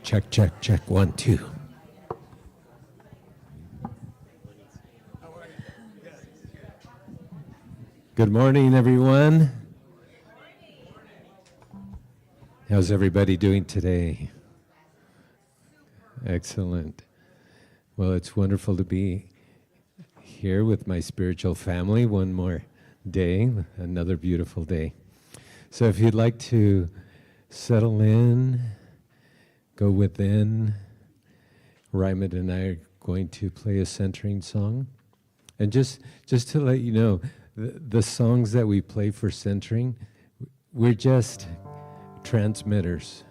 Check, check, check. 1, 2. Good morning, everyone. How's everybody doing today? Excellent. Well, it's wonderful to be here with my spiritual family one more day, another beautiful day. So if you'd like to settle in, go within, Raymond and I are going to play a centering song. And just to let you know, the songs that we play for centering, we're just transmitters.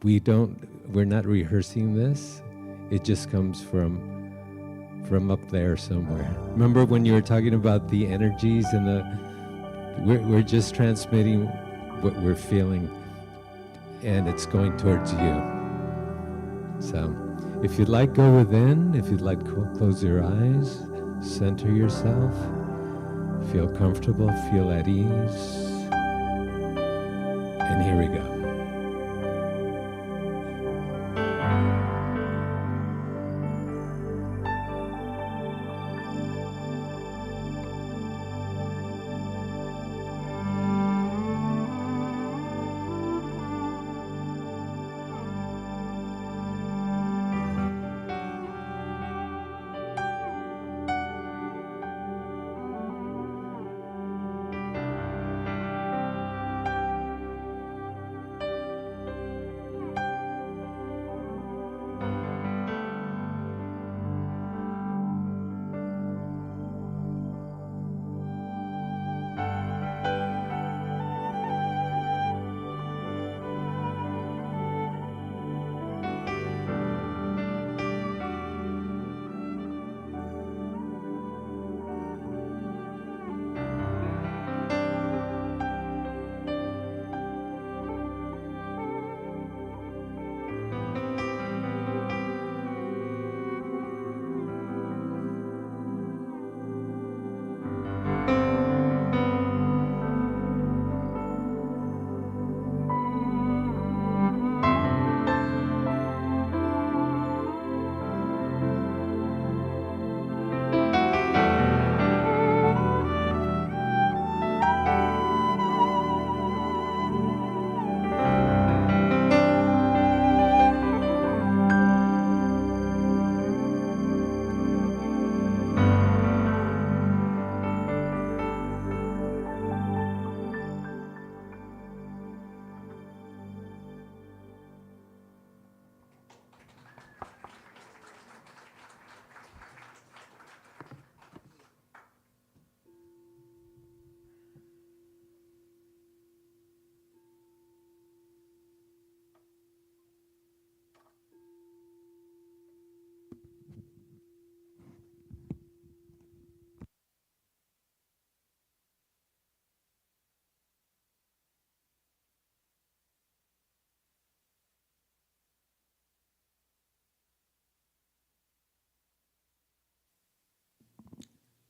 We're not rehearsing this. It just comes from up there somewhere. Remember when you were talking about the energies and we're just transmitting what we're feeling, and it's going towards you. So if you'd like, go within. If you'd like, close your eyes, center yourself, feel comfortable, feel at ease. And here we go.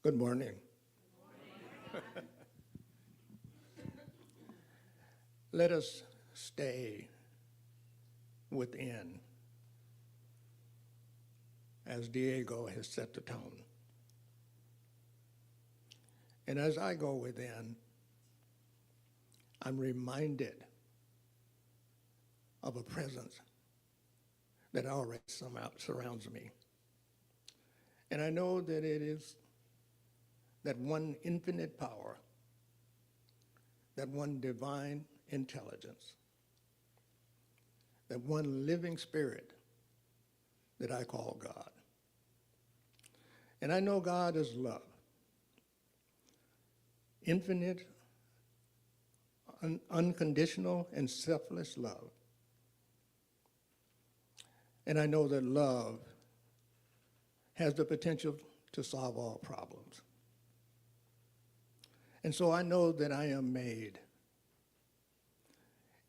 Good morning. Let us stay within as Diego has set the tone. And as I go within, I'm reminded of a presence that already somehow surrounds me. And I know that it is that one infinite power, that one divine intelligence, that one living spirit that I call God. And I know God is love, infinite, unconditional, and selfless love. And I know that love has the potential to solve all problems. And so I know that I am made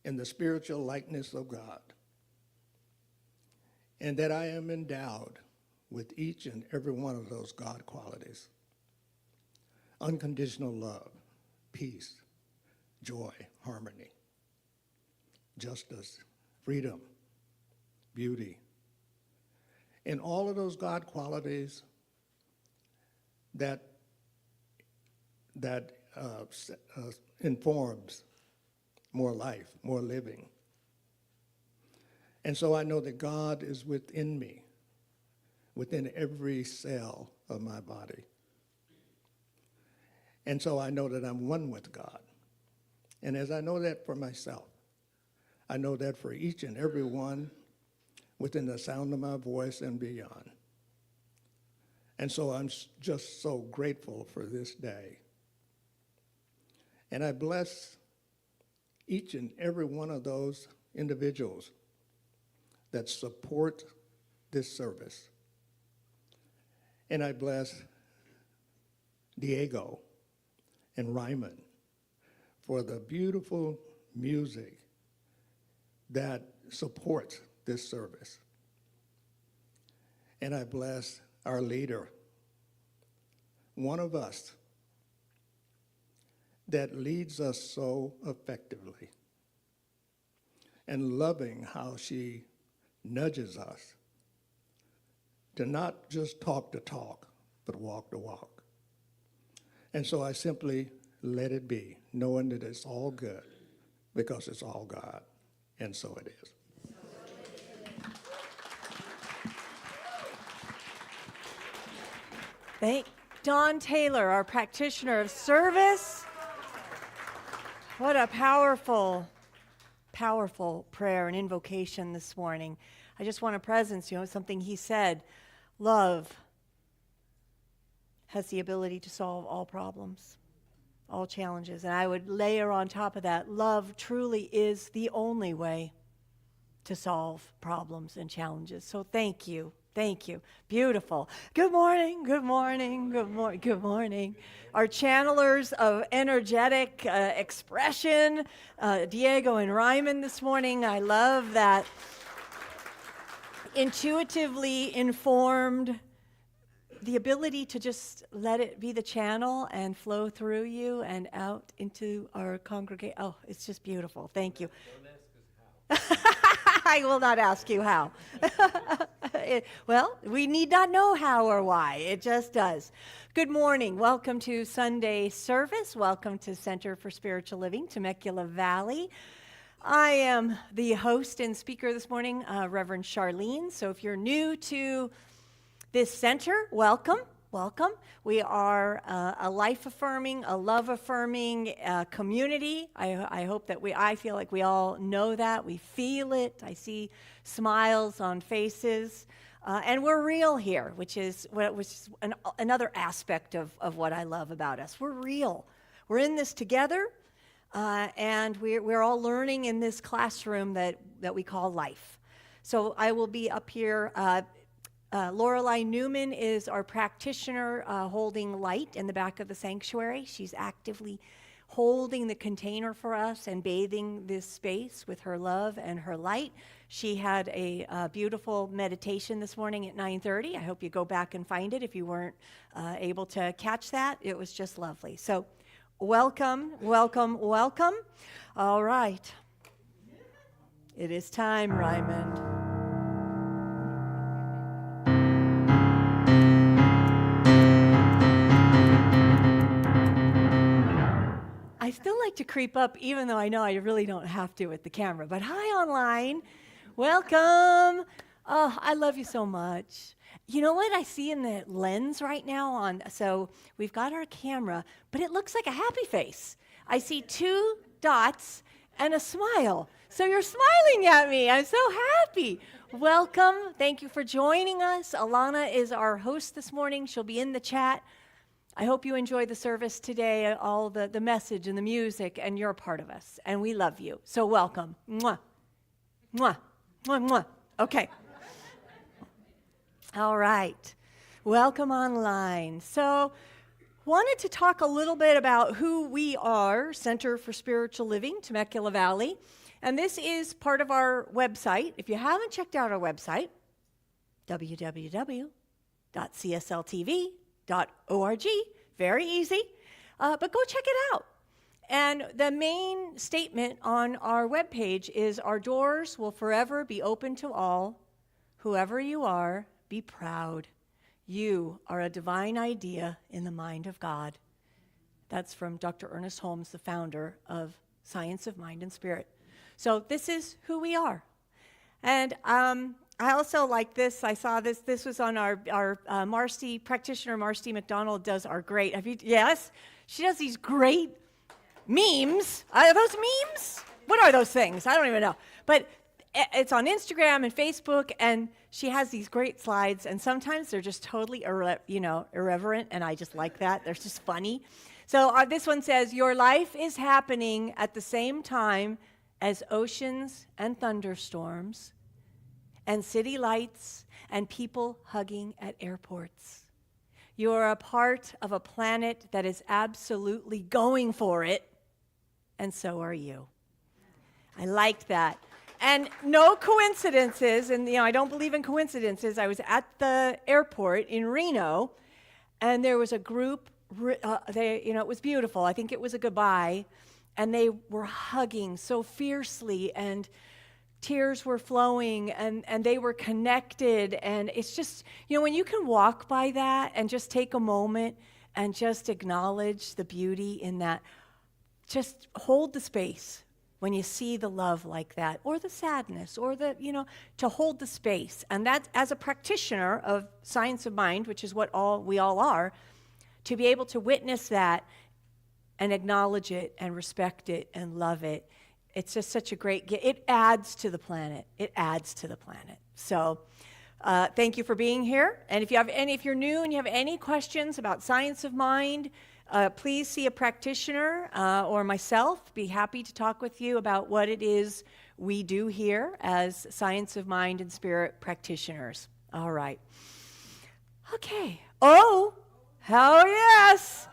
in the spiritual likeness of God, and that I am endowed with each and every one of those God qualities: unconditional love, peace, joy, harmony, justice, freedom, beauty. And all of those God qualities that informs more life, more living. And so I know that God is within me, within every cell of my body. And so I know that I'm one with God. And as I know that for myself, I know that for each and every one within the sound of my voice and beyond. And so I'm just so grateful for this day. And I bless each and every one of those individuals that support this service. And I bless Diego and Ryman for the beautiful music that supports this service. And I bless our leader, one of us that leads us so effectively, and loving how she nudges us to not just talk the talk, but walk the walk. And so I simply let it be, knowing that it's all good because it's all God, and so it is. Thank Don Taylor, our practitioner of service. What a powerful, powerful prayer and invocation this morning. I just want to presence, something he said. Love has the ability to solve all problems, all challenges. And I would layer on top of that, love truly is the only way to solve problems and challenges. So thank you. Thank you. Beautiful. Good morning, good morning, good morning. Our channelers of energetic expression, Diego and Ryman this morning. I love that intuitively informed, the ability to just let it be the channel and flow through you and out into our congregation. Oh, it's just beautiful. Thank you. Don't ask us how. I will not ask you how. Well, we need not know how or why. It just does. Good morning. Welcome to Sunday service. Welcome to Center for Spiritual Living, Temecula Valley. I am the host and speaker this morning, Reverend Charlene. So if you're new to this center, welcome. Welcome. We are a life-affirming, a love-affirming community. I hope that I feel like we all know that. We feel it. I see smiles on faces. And we're real here, which is another aspect of what I love about us. We're real. We're in this together, and we're all learning in this classroom that we call life. So I will be up here. Lorelei Newman is our practitioner holding light in the back of the sanctuary. She's actively holding the container for us and bathing this space with her love and her light. She had a beautiful meditation this morning at 9:30. I hope you go back and find it if you weren't able to catch that. It was just lovely. So welcome, welcome, welcome. All right. It is time, Raymond. like to creep up, even though I know I really don't have to with the camera. But hi, online. Welcome. Oh, I love you so much. You know what I see in the lens right now so we've got our camera, but it looks like a happy face. I see 2 dots and a smile. So you're smiling at me. I'm so happy. Welcome. Thank you for joining us. Alana is our host this morning. She'll be in the chat. I hope you enjoy the service today, all the message and the music, and you're a part of us. And we love you. So welcome. Mwah. Mwah. Mwah, mwah. Okay. All right. Welcome online. So wanted to talk a little bit about who we are, Center for Spiritual Living, Temecula Valley. And this is part of our website. If you haven't checked out our website, www.csltv.org, very easy, but go check it out. And the main statement on our webpage is our doors will forever be open to all. Whoever you are, be proud. You are a divine idea in the mind of God. That's from Dr. Ernest Holmes, the founder of Science of Mind and Spirit. So this is who we are. And I also like this. I saw this. This was on our Marcy practitioner, Marcy McDonald, does our great. Yes? She does these great memes. Are those memes? What are those things? I don't even know. But it's on Instagram and Facebook, and she has these great slides, and sometimes they're just totally irreverent, and I just like that. They're just funny. So this one says, your life is happening at the same time as oceans and thunderstorms and city lights and people hugging at airports. You are a part of a planet that is absolutely going for it, and so are you. I like that. And no coincidences, and I don't believe in coincidences. I was at the airport in Reno, and there was a group, it was beautiful. I think it was a goodbye, and they were hugging so fiercely, and tears were flowing, and they were connected. And it's just, when you can walk by that and just take a moment and just acknowledge the beauty in that, just hold the space. When you see the love like that, or the sadness, or to hold the space. And that, as a practitioner of Science of Mind, which is what we all are, to be able to witness that and acknowledge it and respect it and love it, it's just such a great gift. It adds to the planet. It adds to the planet. So thank you for being here. And if you're new and you have any questions about Science of Mind, please see a practitioner or myself. Be happy to talk with you about what it is we do here as Science of Mind and Spirit practitioners. All right. Okay. Oh, hell yes.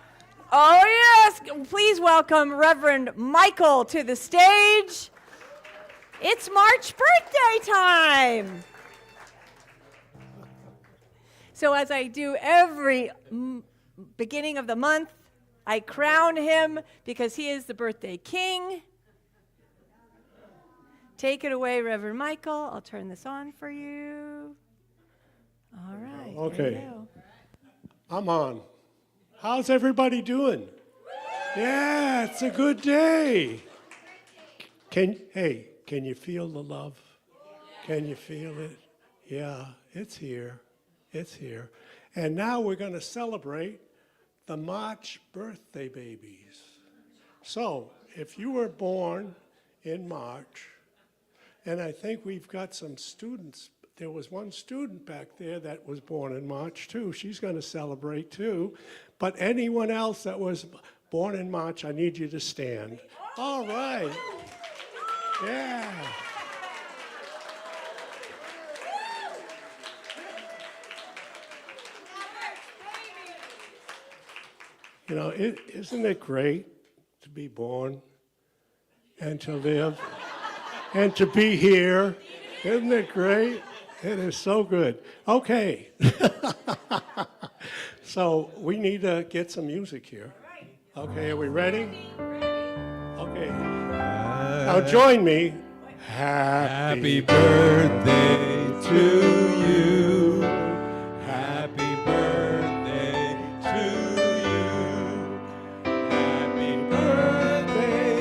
Oh, yes. Please welcome Reverend Michael to the stage. It's March birthday time. So as I do every beginning of the month, I crown him because he is the birthday king. Take it away, Reverend Michael. I'll turn this on for you. All right. Okay. I'm on. How's everybody doing? Yeah, it's a good day. Can you feel the love? Can you feel it? Yeah, it's here. It's here. And now we're going to celebrate the March birthday babies. So, if you were born in March, and I think we've got some students, there was one student back there that was born in March too. She's going to celebrate too. But anyone else that was born in March, I need you to stand. All right. Yeah. Isn't it great to be born and to live and to be here? Isn't it great? It is so good. Okay. So we need to get some music here. Okay, are we ready? Okay. Now join me. Happy birthday to you. Happy birthday to you. Happy birthday,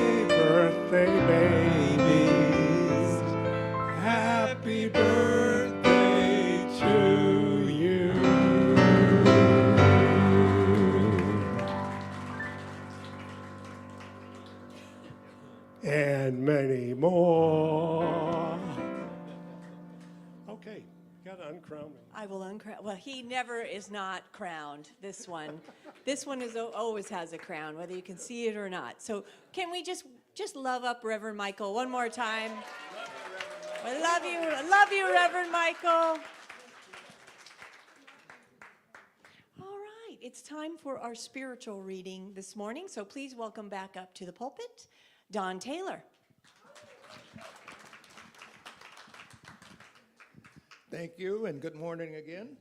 well, he never is not crowned, this one. This one always has a crown, whether you can see it or not. So can we just love up Reverend Michael one more time? I love you, Reverend Michael. All right, it's time for our spiritual reading this morning, so please welcome back up to the pulpit, Don Taylor. Thank you, and good morning again.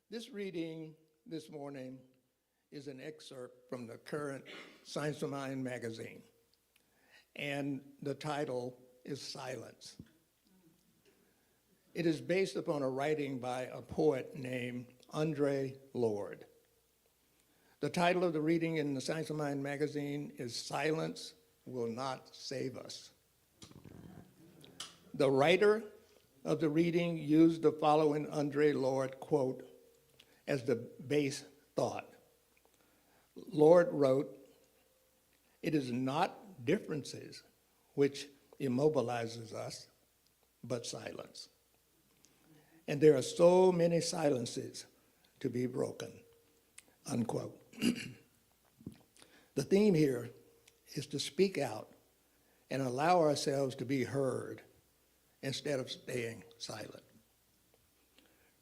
This reading this morning is an excerpt from the current Science of Mind magazine, and the title is Silence. It is based upon a writing by a poet named Andre Lorde. The title of the reading in the Science of Mind magazine is Silence Will Not Save Us. The writer of the reading used the following Andre Lorde quote as the base thought. Lorde wrote, "It is not differences which immobilizes us, but silence. And there are so many silences to be broken," unquote. The theme here is to speak out and allow ourselves to be heard instead of staying silent.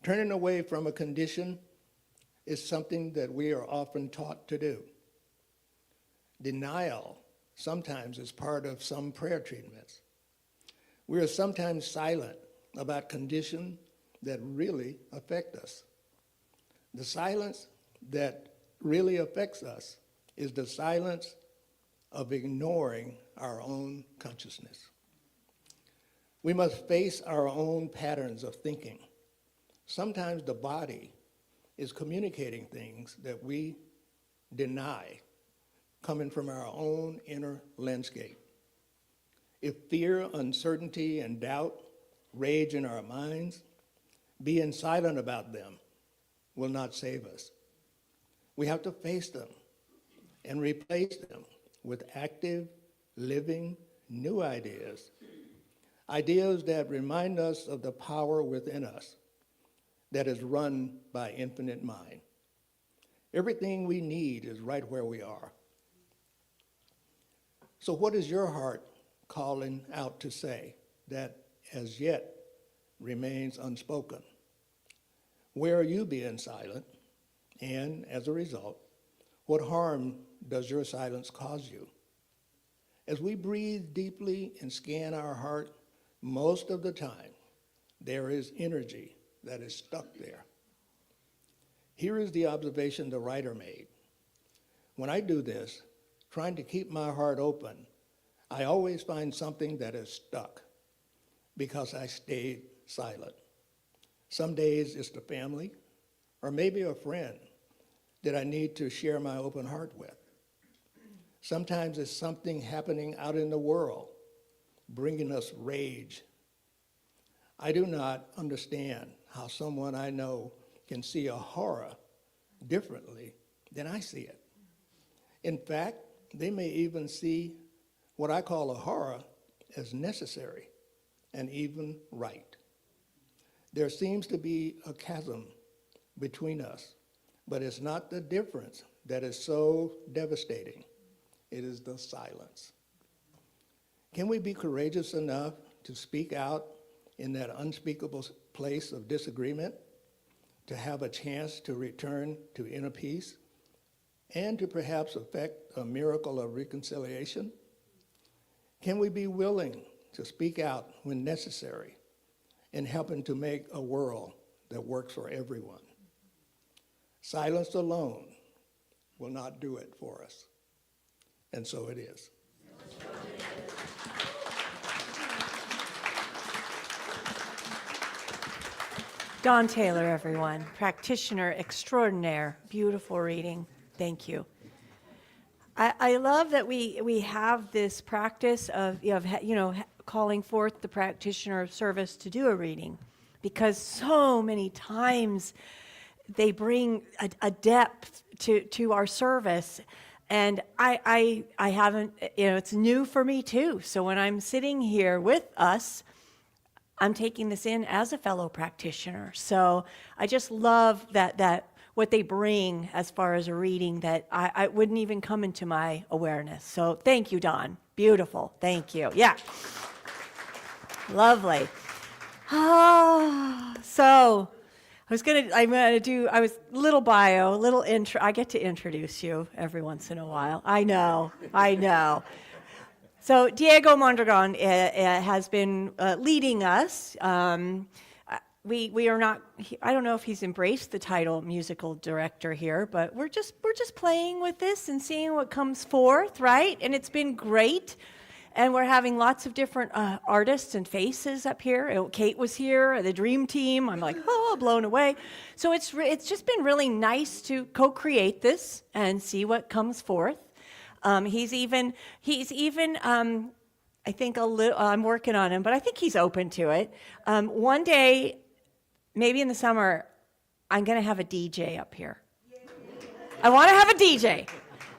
Turning away from a condition is something that we are often taught to do. Denial sometimes is part of some prayer treatments. We are sometimes silent about conditions that really affect us. The silence that really affects us is the silence of ignoring our own consciousness. We must face our own patterns of thinking. Sometimes the body is communicating things that we deny coming from our own inner landscape. If fear, uncertainty, and doubt rage in our minds, being silent about them will not save us. We have to face them and replace them with active, living, new ideas. Ideas that remind us of the power within us that is run by infinite mind. Everything we need is right where we are. So what is your heart calling out to say that as yet remains unspoken? Where are you being silent? And as a result, what harm does your silence cause you? As we breathe deeply and scan our heart, most of the time, there is energy that is stuck there. Here is the observation the writer made. When I do this, trying to keep my heart open, I always find something that is stuck because I stayed silent. Some days it's the family, or maybe a friend that I need to share my open heart with. Sometimes it's something happening out in the world, bringing us rage. I do not understand how someone I know can see a horror differently than I see it. In fact, they may even see what I call a horror as necessary and even right. There seems to be a chasm between us, but it's not the difference that is so devastating. It is the silence. Can we be courageous enough to speak out in that unspeakable place of disagreement, to have a chance to return to inner peace, and to perhaps effect a miracle of reconciliation? Can we be willing to speak out when necessary in helping to make a world that works for everyone? Silence alone will not do it for us. And so it is. Don Taylor, everyone, practitioner extraordinaire. Beautiful reading. Thank you. I love that we have this practice of calling forth the practitioner of service to do a reading, because so many times they bring a depth to our service And I haven't, it's new for me too. So when I'm sitting here with us, I'm taking this in as a fellow practitioner. So I just love that what they bring as far as a reading that I wouldn't even come into my awareness. So thank you, Don. Beautiful. Thank you. Yeah. Lovely. So I was little bio, little intro. I get to introduce you every once in a while. I know. So Diego Mondragon has been leading us. We are not. I don't know if he's embraced the title musical director here, but we're just playing with this and seeing what comes forth, right? And it's been great. And we're having lots of different artists and faces up here. Kate was here, the Dream Team. I'm like, blown away. So it's just been really nice to co-create this and see what comes forth. He's even. I think a little. I'm working on him, but I think he's open to it. One day, maybe in the summer, I'm going to have a DJ up here. I want to have a DJ,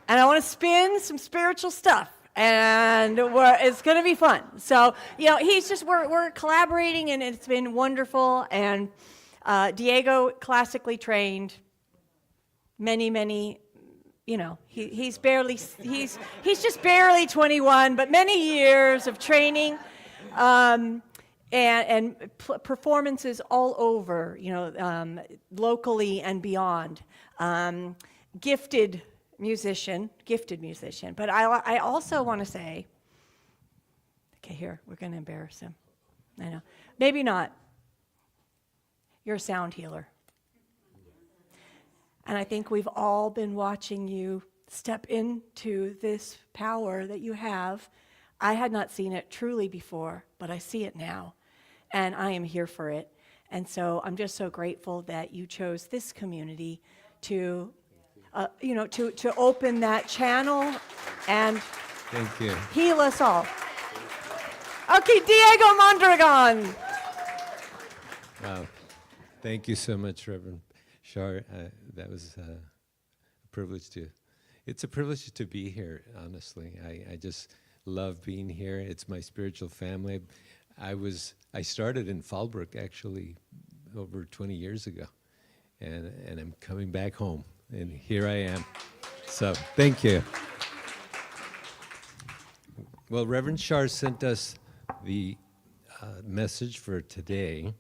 and I want to spin some spiritual stuff. And it's going to be fun. So, we're collaborating, and it's been wonderful. And Diego, classically trained, many, he's just barely 21, but many years of training, and performances all over, locally and beyond. Gifted musician. But I also want to say, okay, here, we're going to embarrass him. I know. Maybe not. You're a sound healer. And I think we've all been watching you step into this power that you have. I had not seen it truly before, but I see it now. And I am here for it. And so I'm just so grateful that you chose this community to to open that channel and Thank you. Heal us all. Okay, Diego Mondragon. Wow. Thank you so much, Reverend Char. That was a privilege it's a privilege to be here, honestly. I just love being here. It's my spiritual family. I started in Fallbrook, actually, over 20 years ago. And I'm coming back home. And here I am. So, thank you. Well, Reverend Char sent us the message for today.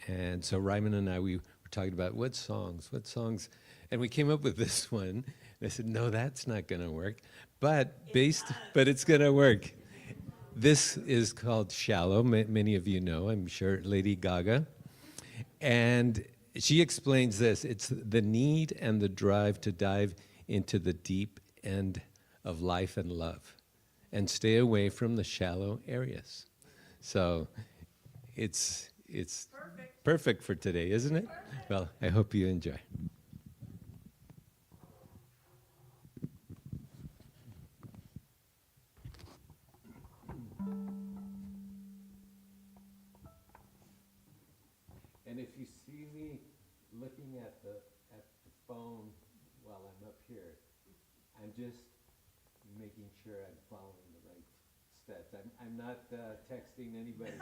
And so Ryman and I, we were talking about what songs. And we came up with this one. And I said, no, that's not going to work. But it's going to work. This is called Shallow. Many of you know, I'm sure, Lady Gaga. And she explains this. It's the need and the drive to dive into the deep end of life and love and stay away from the shallow areas. So it's perfect for today, isn't it? Perfect. Well, I hope you enjoy. And if you see me looking at the phone while I'm up here, I'm just making sure I'm following the right steps. I'm not texting anybody.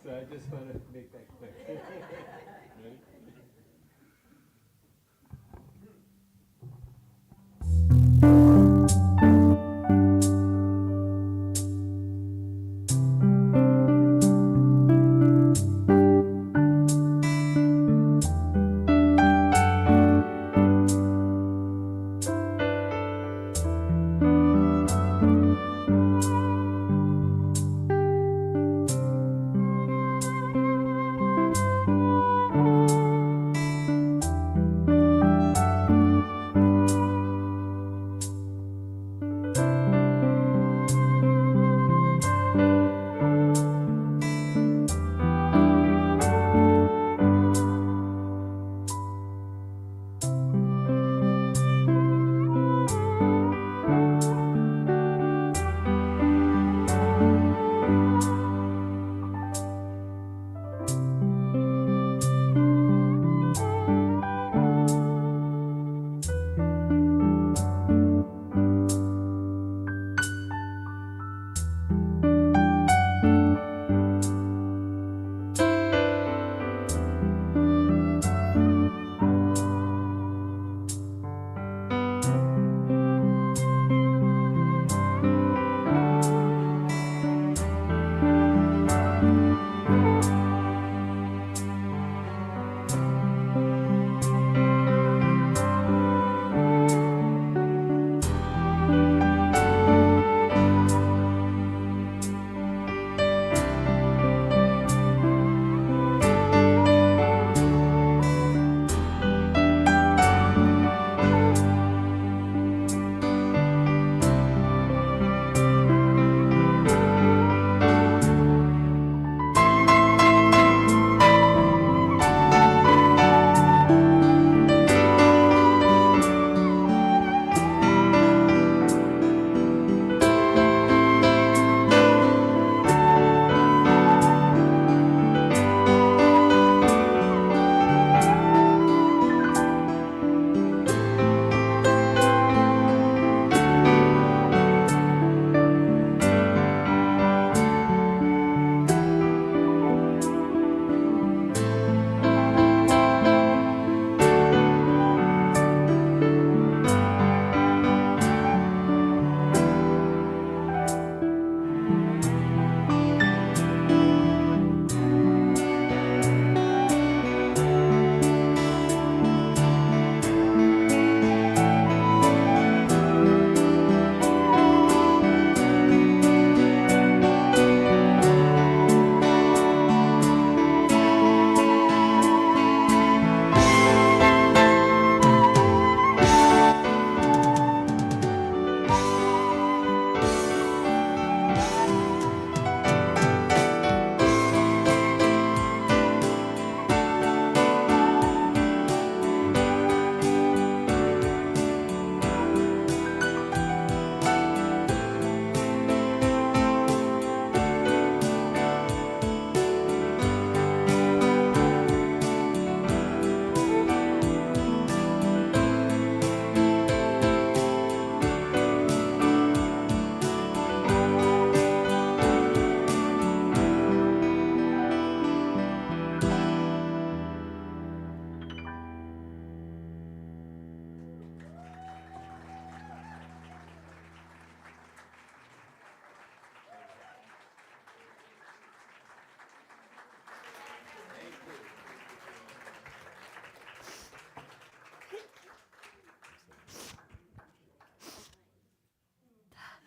So I just want to make that clear. Ready?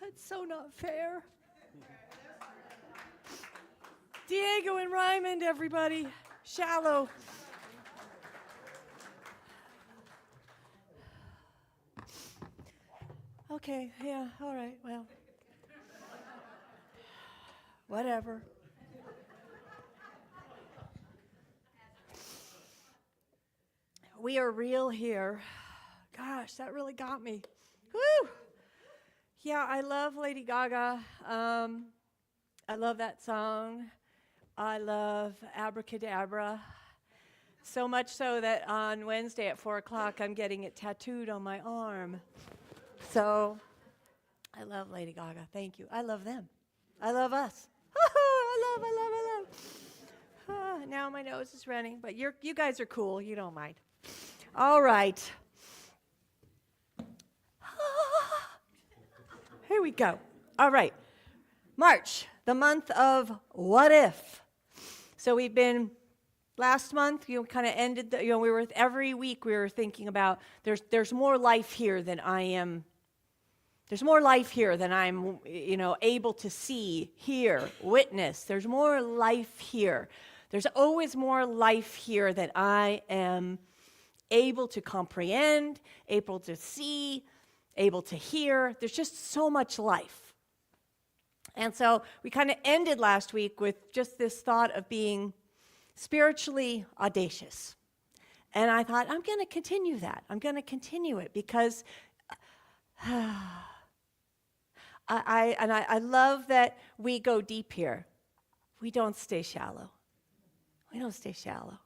That's so not fair. Diego and Ryman, everybody. Shallow. Okay, yeah, all right, well. Whatever. We are real here. Gosh, that really got me. Woo! Yeah, I love Lady Gaga. I love that song. I love Abracadabra. So much so that on Wednesday at 4 o'clock, I'm getting it tattooed on my arm. So I love Lady Gaga. Thank you. I love them. I love us. I love. Now my nose is running, but you guys are cool. You don't mind. All right. Here we go. All right. March, the month of what if. So we've been, last month, kind of ended, we were, every week we were thinking about there's more life here than I am. There's more life here than I'm, able to see, hear, witness. There's more life here. There's always more life here that I am able to comprehend, able to see, able to hear. There's just so much life. And so we kind of ended last week with just this thought of being spiritually audacious. And I thought, I'm going to continue that. I'm going to continue it because I love that we go deep here. We don't stay shallow. We don't stay shallow.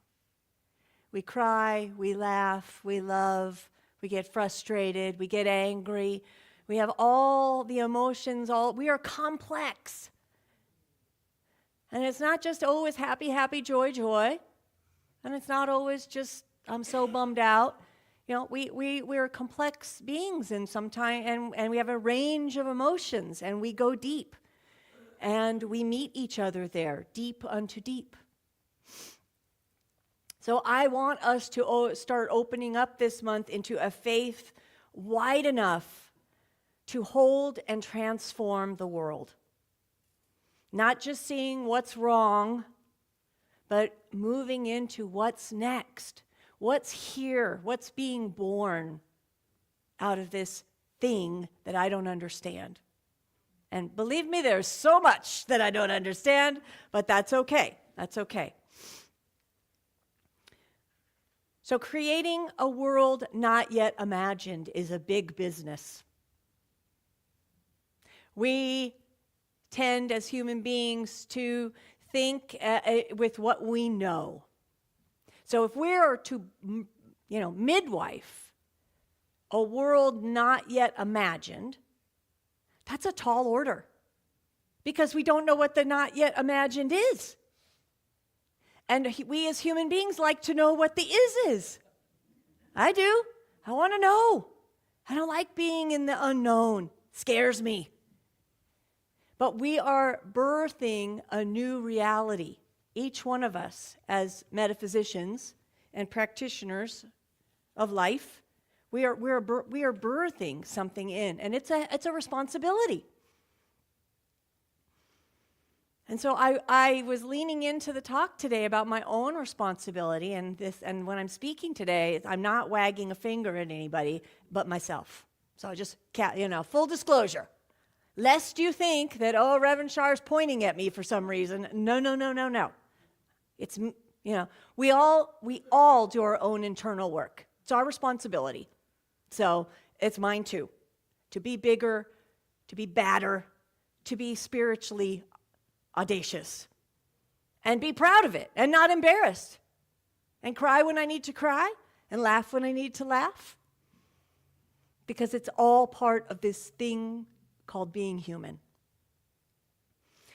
We cry, we laugh, we love, we get frustrated, we get angry. We have all the emotions, we are complex. And it's not just always happy, happy, joy, joy. And it's not always just, I'm so bummed out. We're complex beings and sometimes, and we have a range of emotions, and we go deep. And we meet each other there, deep unto deep. So I want us to start opening up this month into a faith wide enough to hold and transform the world. Not just seeing what's wrong, but moving into what's next, what's here, what's being born out of this thing that I don't understand. And believe me, there's so much that I don't understand, but that's okay. That's okay. So creating a world not yet imagined is a big business. We tend as human beings to think with what we know. So if we're to, midwife a world not yet imagined, that's a tall order because we don't know what the not yet imagined is. And we as human beings like to know what the is. I do. I want to know. I don't like being in the unknown. It scares me. But we are birthing a new reality. Each one of us as metaphysicians and practitioners of life, we are birthing something in, and it's a responsibility. And so I was leaning into the talk today about my own responsibility, and when I'm speaking today, I'm not wagging a finger at anybody but myself. So just full disclosure. Lest you think that, Reverend Char's pointing at me for some reason. No. It's, we all do our own internal work. It's our responsibility. So it's mine too. To be bigger, to be badder, to be spiritually audacious. And be proud of it and not embarrassed. And cry when I need to cry and laugh when I need to laugh. Because it's all part of this thing called being human.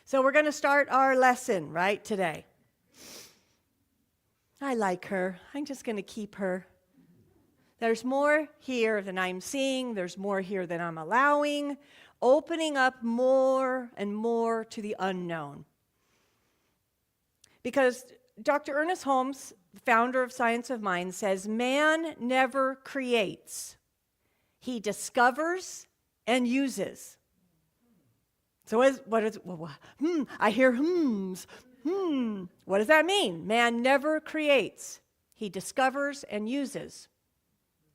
So we're going to start our lesson right today. I like her. I'm just going to keep her. There's more here than I'm seeing. There's more here than I'm allowing. Opening up more and more to the unknown. Because Dr. Ernest Holmes, founder of Science of Mind, says, man never creates. He discovers and uses. So I hear hms. What does that mean? Man never creates. He discovers and uses.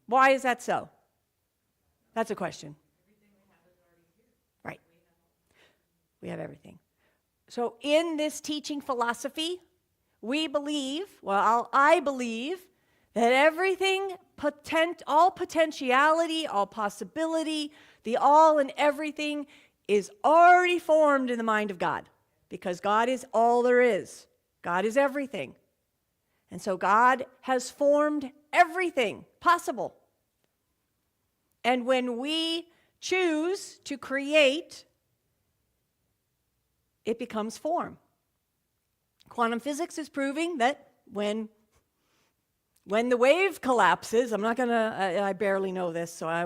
Why is that so? That's a question. Right. We have everything. So in this teaching philosophy, I believe that everything, all potentiality, all possibility, the all and everything is already formed in the mind of God, because God is all there is. God is everything. And so God has formed everything possible. And when we choose to create, it becomes form. Quantum physics is proving that when the wave collapses, I barely know this, so I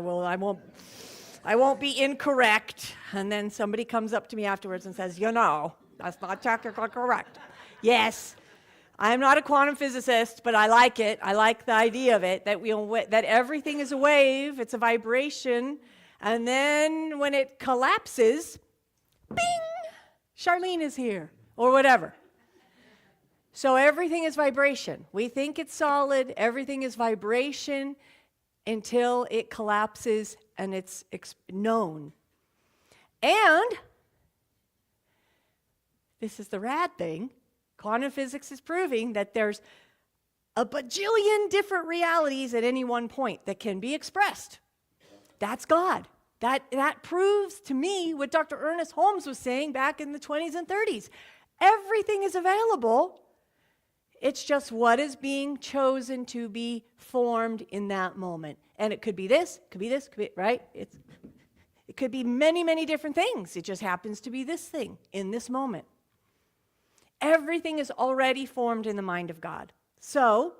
won't be incorrect. And then somebody comes up to me afterwards and says, that's not technically correct. Yes, I'm not a quantum physicist, but I like it. I like the idea of it, that everything is a wave, it's a vibration, and then when it collapses, bing, Charlene is here, or whatever. So everything is vibration. We think it's solid, everything is vibration until it collapses and it's known. And this is the rad thing. Quantum physics is proving that there's a bajillion different realities at any one point that can be expressed. That's God. That proves to me what Dr. Ernest Holmes was saying back in the 20s and 30s. Everything is available. It's just what is being chosen to be formed in that moment. And it could be this, could be this, could be, right? It could be many, many different things. It just happens to be this thing in this moment. Everything is already formed in the mind of God. So,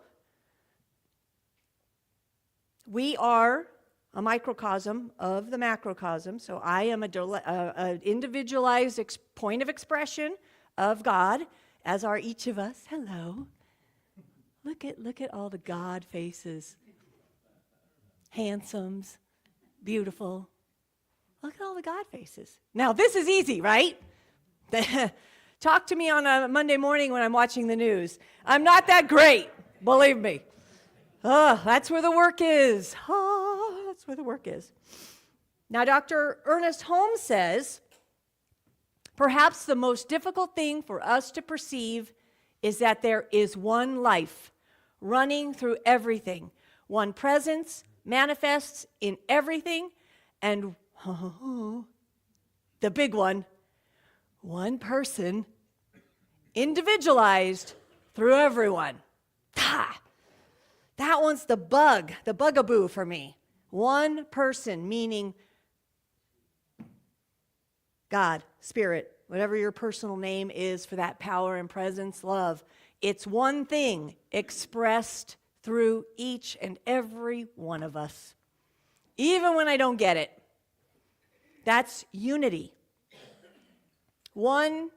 we are a microcosm of the macrocosm. So I am an individualized point of expression of God, as are each of us. Hello. Look at all the God faces. Handsomes, beautiful. all the God faces. Now, this is easy, right? Talk to me on a Monday morning when I'm watching the news. I'm not that great, believe me. Oh, that's where the work is. Oh, that's where the work is. Now, Dr. Ernest Holmes says, perhaps the most difficult thing for us to perceive is that there is one life running through everything. One presence manifests in everything, and the big one person individualized through everyone. That one's the bugaboo for me. One person, meaning God, Spirit, whatever your personal name is for that power and presence, love. It's one thing expressed through each and every one of us. Even when I don't get it. That's unity. I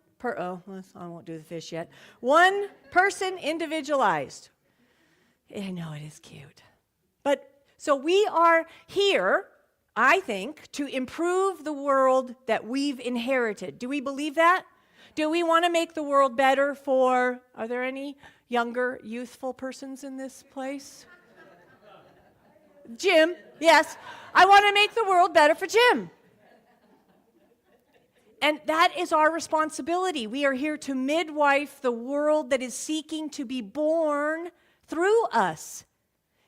won't do the fish yet. One person individualized. I know it is cute. But so we are here, I think, to improve the world that we've inherited. Do we believe that? Do we want to make the world better for, are there any younger, youthful persons in this place? Jim, yes. I want to make the world better for Jim. And that is our responsibility. We are here to midwife the world that is seeking to be born through us,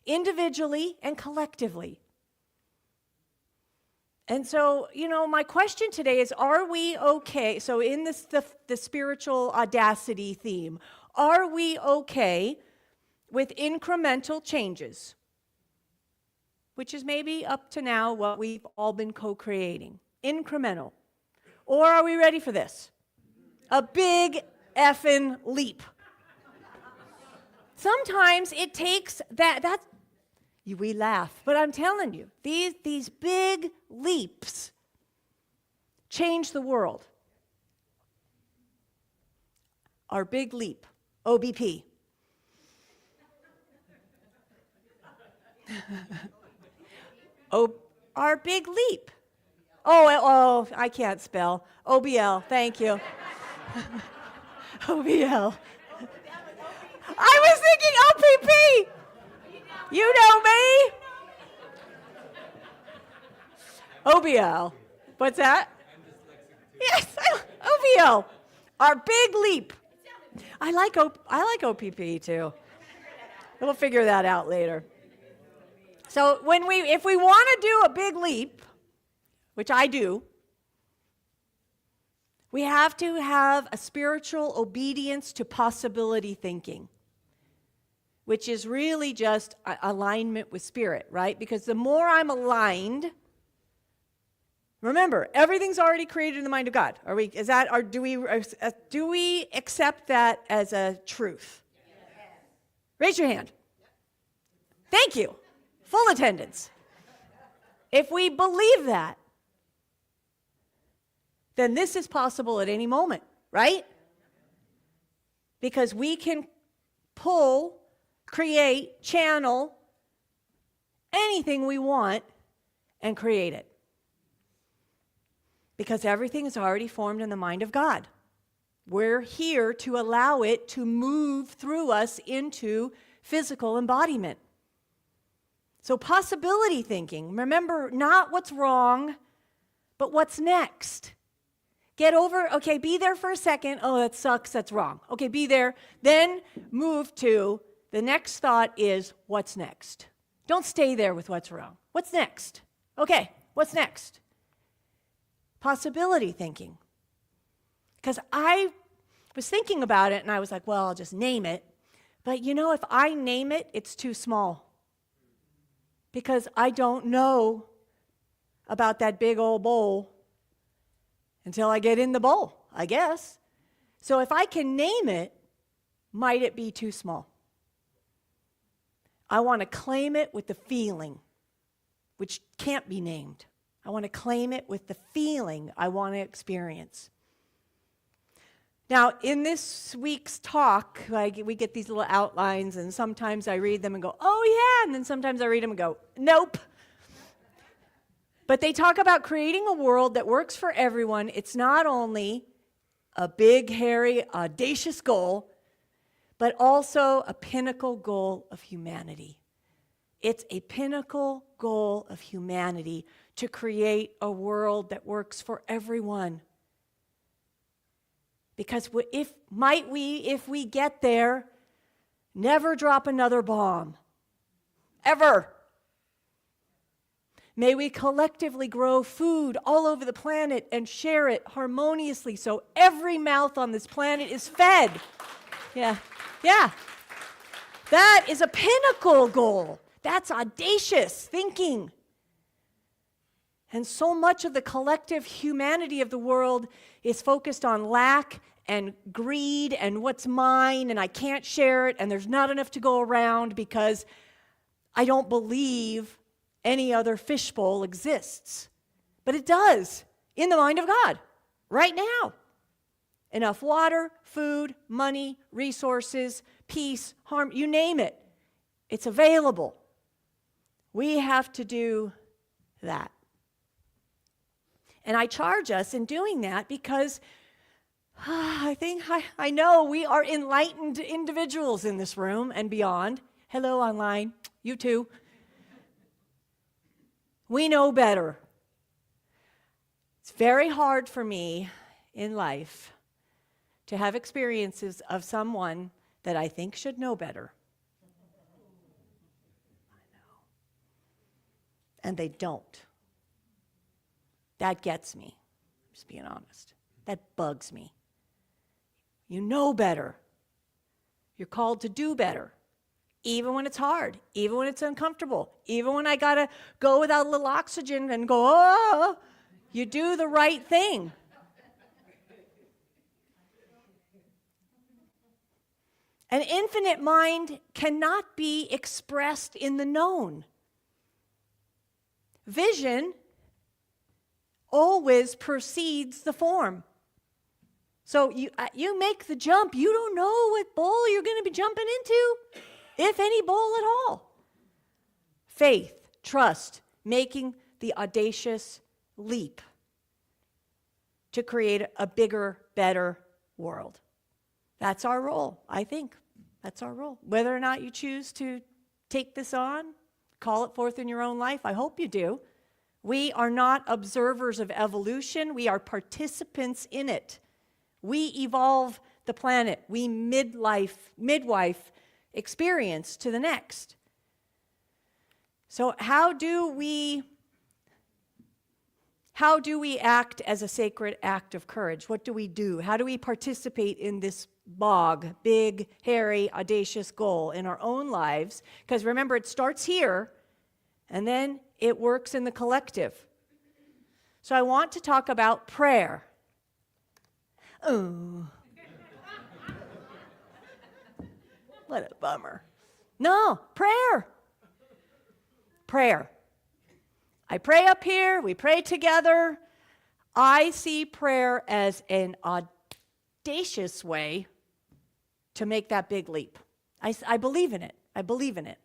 individually and collectively. And so, my question today is, are we okay? So in this, the spiritual audacity theme, are we okay with incremental changes? Which is maybe up to now what we've all been co-creating. Incremental. Or are we ready for this? A big effing leap. Sometimes it takes we laugh, but I'm telling you, these big leaps change the world. Our big leap, OBP. Our big leap. Oh, I can't spell. OBL, thank you. OBL. I was thinking OPP. You know me. OBL. What's that? Yes, OBL. Our big leap. I like OPP too. We'll figure that out later. So if we want to do a big leap, which I do, we have to have a spiritual obedience to possibility thinking, which is really just alignment with Spirit, right? Because the more I'm aligned, remember, everything's already created in the mind of God. Do we accept that as a truth? Yes. Raise your hand. Thank you. Full attendance. If we believe that, then this is possible at any moment, right? Because we can pull, create, channel anything we want and create it. Because everything is already formed in the mind of God. We're here to allow it to move through us into physical embodiment. So possibility thinking, remember, not what's wrong, but what's next. Get over, okay, be there for a second. Oh, that sucks, that's wrong. Okay, be there. Then move to the next thought is, what's next? Don't stay there with what's wrong. What's next? Okay, what's next? Possibility thinking. Because I was thinking about it and I was like, well, I'll just name it. But if I name it, it's too small. Because I don't know about that big old bowl until I get in the bowl, I guess. So if I can name it, might it be too small? I want to claim it with the feeling, which can't be named. I want to claim it with the feeling I want to experience. Now, in this week's talk, we get these little outlines, and sometimes I read them and go, oh yeah, and then sometimes I read them and go, nope. But they talk about creating a world that works for everyone. It's not only a big, hairy, audacious goal, but also a pinnacle goal of humanity. It's a pinnacle goal of humanity to create a world that works for everyone. Because if we get there, never drop another bomb. Ever. May we collectively grow food all over the planet and share it harmoniously so every mouth on this planet is fed. Yeah. That is a pinnacle goal. That's audacious thinking. And so much of the collective humanity of the world is focused on lack and greed and what's mine and I can't share it and there's not enough to go around because I don't believe any other fishbowl exists. But it does in the mind of God right now. Enough water, food, money, resources, peace, harm, you name it. It's available. We have to do that. And I charge us in doing that because I know we are enlightened individuals in this room and beyond. Hello, online. You too. We know better. It's very hard for me in life to have experiences of someone that I think should know better. I know. And they don't. That gets me, just being honest. That bugs me. You know better. You're called to do better. Even when it's hard, even when it's uncomfortable, even when I gotta go without a little oxygen and go, oh, you do the right thing. An infinite mind cannot be expressed in the known. Vision always precedes the form. So you make the jump, you don't know what bowl you're going to be jumping into, if any bowl at all. Faith, trust, making the audacious leap to create a bigger, better world. That's our role, I think. That's our role. Whether or not you choose to take this on, call it forth in your own life, I hope you do. We are not observers of evolution. We are participants in it. We evolve the planet. We midwife experience to the next. So how do we act as a sacred act of courage? What do we do? How do we participate in this big, hairy, audacious goal in our own lives? Because remember, it starts here, and then it works in the collective. So I want to talk about prayer. Oh. What a bummer. No, prayer. Prayer. I pray up here, we pray together. I see prayer as an audacious way to make that big leap. I believe in it. I believe in it.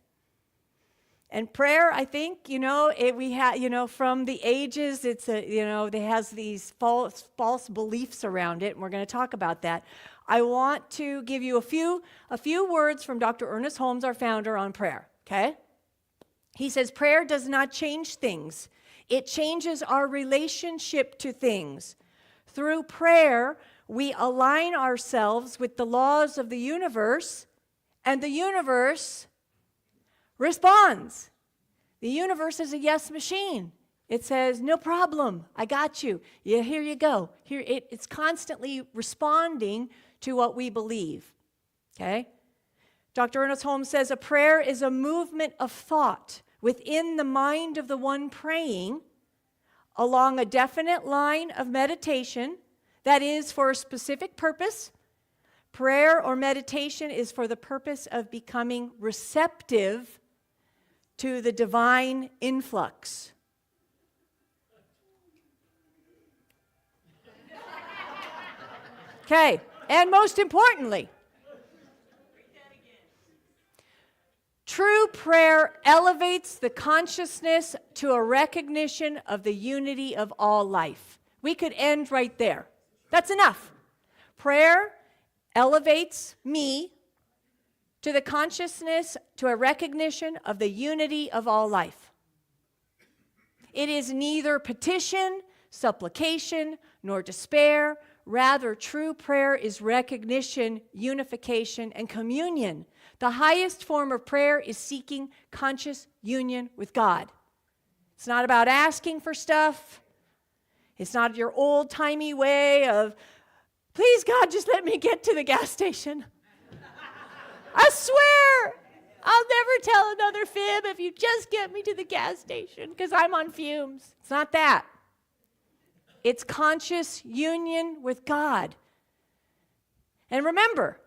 And prayer, I think, from the ages, it has these false beliefs around it, and we're going to talk about that. I want to give you a few words from Dr. Ernest Holmes, our founder, on prayer, okay? He says, prayer does not change things. It changes our relationship to things. Through prayer, we align ourselves with the laws of the universe, and the universe responds. The universe is a yes machine. It says, no problem, I got you. Yeah, here you go. It's constantly responding to what we believe, okay? Dr. Ernest Holmes says, a prayer is a movement of thought within the mind of the one praying along a definite line of meditation that is for a specific purpose. Prayer or meditation is for the purpose of becoming receptive to the divine influx. Okay, and most importantly, true prayer elevates the consciousness to a recognition of the unity of all life. We could end right there. That's enough. Prayer elevates me to the consciousness, to a recognition of the unity of all life. It is neither petition, supplication, nor despair. Rather, true prayer is recognition, unification, and communion. The highest form of prayer is seeking conscious union with God. It's not about asking for stuff. It's not your old-timey way of, please, God, just let me get to the gas station. I swear, I'll never tell another fib if you just get me to the gas station because I'm on fumes. It's not that. It's conscious union with God. And remember,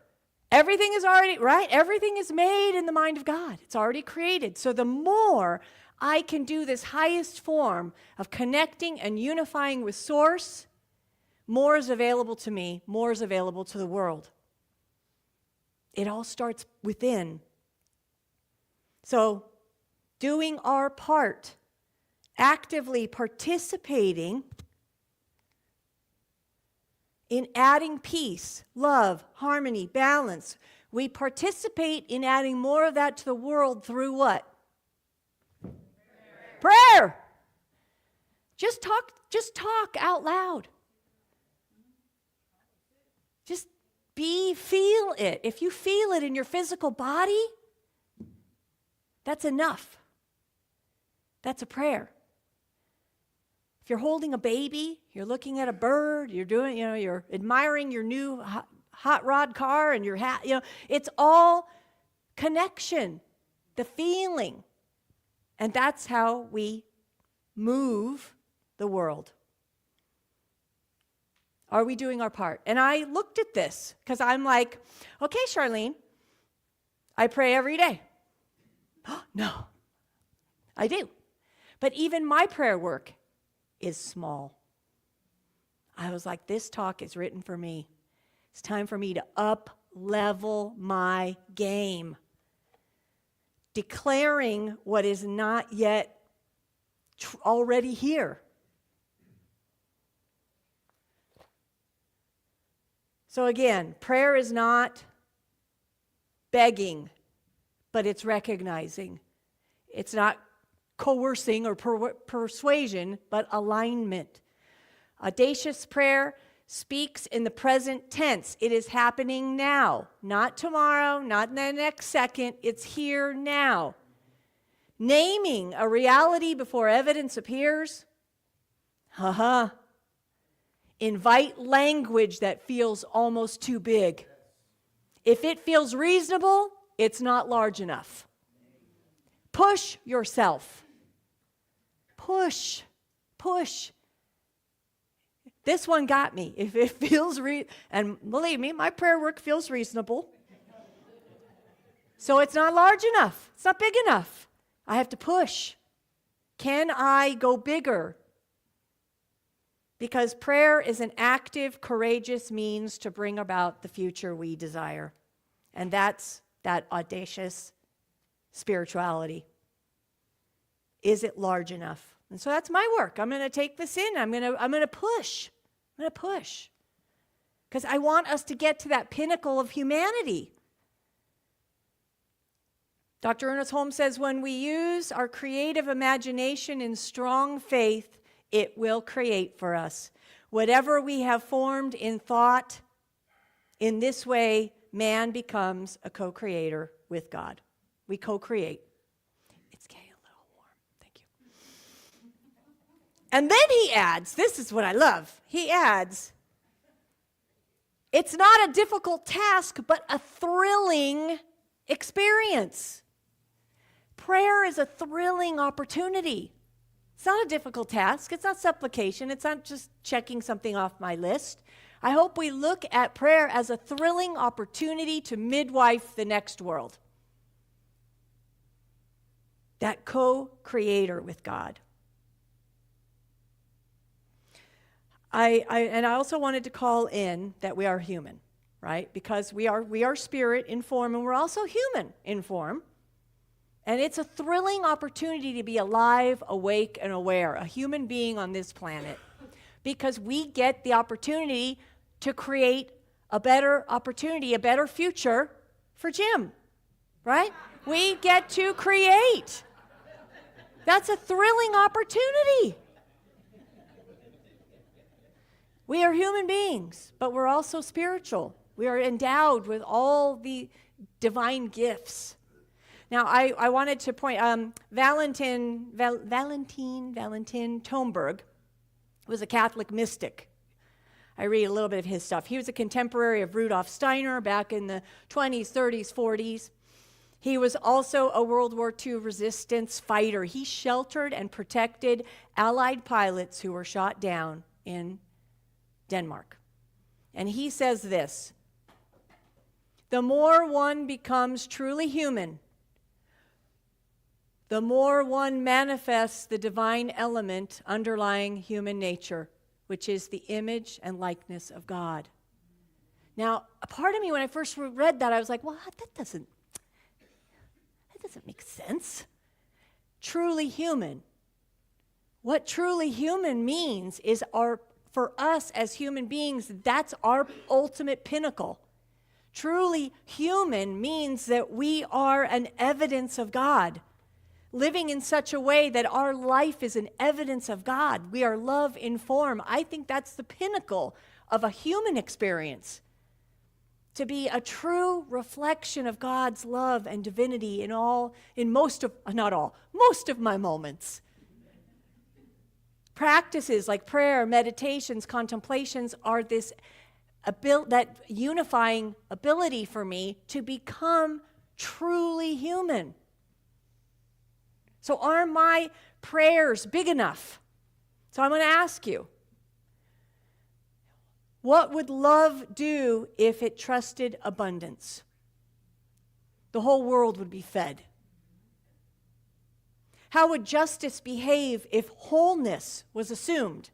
everything is already, right? Everything is made in the mind of God. It's already created. So the more I can do this highest form of connecting and unifying with Source, more is available to me, more is available to the world. It all starts within. So, doing our part, actively participating in adding peace, love, harmony, balance. We participate in adding more of that to the world through what? Prayer. Just talk out loud. Just feel it. If you feel it in your physical body, that's enough. That's a prayer. If you're holding a baby, you're looking at a bird, you're admiring your new hot rod car and your hat, it's all connection, the feeling. And that's how we move the world. Are we doing our part? And I looked at this because I'm like, okay, Charlene, I pray every day. No, I do. But even my prayer work is small. I was like, this talk is written for me. It's time for me to up-level my game. Declaring what is not yet already here. So again, prayer is not begging, but it's recognizing. It's not coercing or persuasion, but alignment. Audacious prayer speaks in the present tense. It is happening now, not tomorrow, not in the next second. It's here now. Naming a reality before evidence appears. Invite language that feels almost too big. If it feels reasonable, it's not large enough. Push yourself. Push. This one got me. If it feels and believe me, my prayer work feels reasonable. So it's not large enough. It's not big enough. I have to push. Can I go bigger? Because prayer is an active, courageous means to bring about the future we desire. And that's that audacious spirituality. Is it large enough? And so that's my work. I'm going to take this in. I'm going to push. I'm going to push. Because I want us to get to that pinnacle of humanity. Dr. Ernest Holmes says, when we use our creative imagination in strong faith, it will create for us. Whatever we have formed in thought, in this way, man becomes a co-creator with God. We co-create. It's getting a little warm. Thank you. And then he adds, this is what I love. He adds, it's not a difficult task, but a thrilling experience. Prayer is a thrilling opportunity. It's not a difficult task. It's not supplication. It's not just checking something off my list. I hope we look at prayer as a thrilling opportunity to midwife the next world. That co-creator with God. I also wanted to call in that we are human, right? Because we are spirit in form, and we're also human in form. And it's a thrilling opportunity to be alive, awake, and aware, a human being on this planet, because we get the opportunity to create a better opportunity, a better future for Jim, right? We get to create. That's a thrilling opportunity. We are human beings, but we're also spiritual. We are endowed with all the divine gifts. Now, I wanted to point, Valentin Tomberg was a Catholic mystic. I read a little bit of his stuff. He was a contemporary of Rudolf Steiner back in the 20s, 30s, 40s. He was also a World War II resistance fighter. He sheltered and protected Allied pilots who were shot down in Denmark. And he says this: the more one becomes truly human, the more one manifests the divine element underlying human nature, which is the image and likeness of God. Now, a part of me, when I first read that, I was like, well, that doesn't make sense. Truly human. What truly human means is for us as human beings, that's our ultimate pinnacle. Truly human means that we are an evidence of God, living in such a way that our life is an evidence of God. We are love informed. I think that's the pinnacle of a human experience, to be a true reflection of God's love and divinity in most of my moments. Practices like prayer, meditations, contemplations are that unifying ability for me to become truly human. So are my prayers big enough? So I'm going to ask you, what would love do if it trusted abundance? The whole world would be fed. How would justice behave if wholeness was assumed?